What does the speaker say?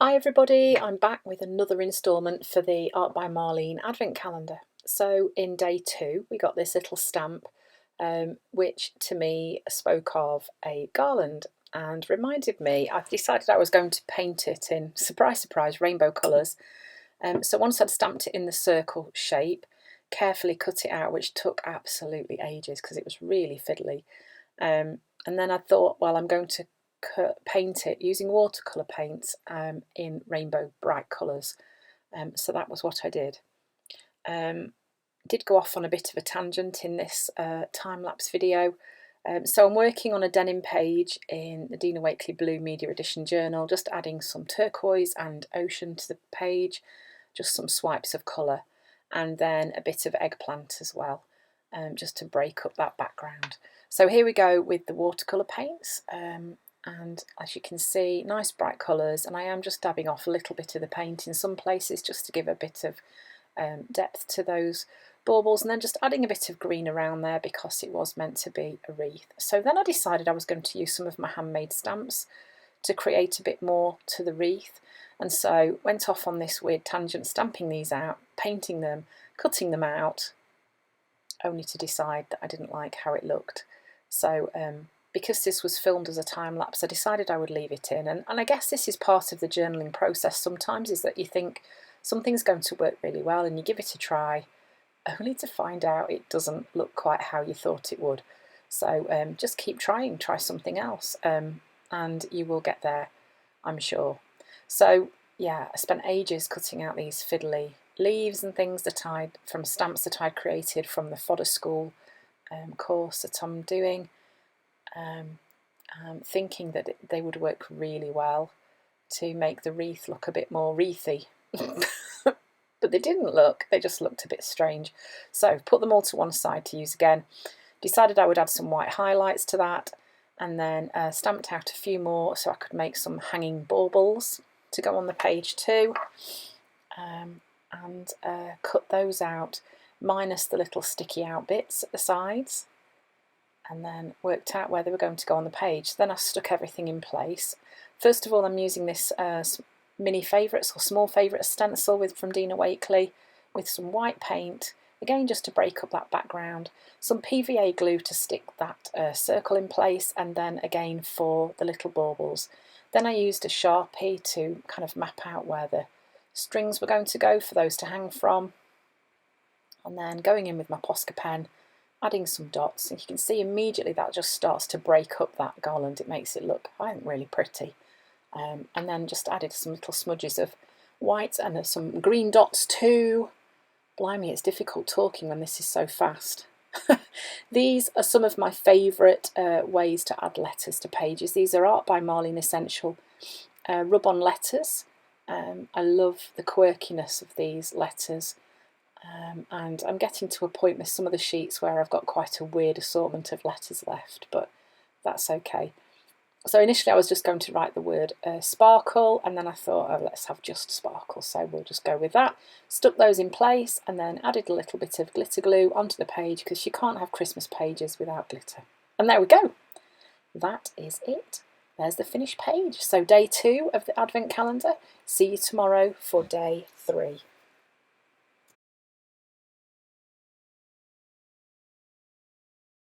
Hi everybody, I'm back with another instalment for the Art by Marlene Advent Calendar. So in day 2 we got this little stamp which to me spoke of a garland and reminded me, I decided I was going to paint it in, surprise surprise, rainbow colours. So once I'd stamped it in the circle shape, carefully cut it out, which took absolutely ages because it was really fiddly. And then I thought, well, I'm going to paint it using watercolour paints in rainbow bright colours. So that was what I did. Did go off on a bit of a tangent in this time-lapse video. So I'm working on a denim page in the Dina Wakley Blue Media Edition journal, just adding some turquoise and ocean to the page, just some swipes of colour, and then a bit of eggplant as well, just to break up that background. So here we go with the watercolour paints, and as you can see, nice bright colours, and I am just dabbing off a little bit of the paint in some places just to give a bit of depth to those baubles, and then just adding a bit of green around there because it was meant to be a wreath. So then I decided I was going to use some of my handmade stamps to create a bit more to the wreath, and so went off on this weird tangent, stamping these out, painting them, cutting them out, only to decide that I didn't like how it looked. So because this was filmed as a time lapse, I decided I would leave it in, and I guess this is part of the journaling process sometimes, is that you think something's going to work really well and you give it a try, only to find out it doesn't look quite how you thought it would. So just keep trying, try something else, and you will get there, I'm sure. So yeah, I spent ages cutting out these fiddly leaves and things that from stamps that I'd created from the fodder school course that I'm doing, thinking that they would work really well to make the wreath look a bit more wreathy. But they didn't look, they just looked a bit strange. So put them all to one side to use again. Decided I would add some white highlights to that, and then stamped out a few more so I could make some hanging baubles to go on the page too, and cut those out, minus the little sticky out bits at the sides, and then worked out where they were going to go on the page. Then I stuck everything in place. First of all, I'm using this mini favourites or small favourite stencil from Dina Wakley with some white paint, again just to break up that background, some PVA glue to stick that circle in place, and then again for the little baubles. Then I used a Sharpie to kind of map out where the strings were going to go for those to hang from, and then going in with my Posca pen, adding some dots, and you can see immediately that just starts to break up that garland. It makes it look, I think, really pretty. And then just added some little smudges of white and some green dots too. Blimey, it's difficult talking when this is so fast. These are some of my favourite ways to add letters to pages. These are Art by Marlene Essential rub-on letters. I love the quirkiness of these letters, and I'm getting to a point with some of the sheets where I've got quite a weird assortment of letters left, but that's okay. So initially I was just going to write the word sparkle, and then I thought, oh, let's have just sparkle, so we'll just go with that. Stuck those in place and then added a little bit of glitter glue onto the page, because you can't have Christmas pages without glitter. And there we go. That is it. There's the finished page. So day 2 of the Advent calendar. See you tomorrow for day 3.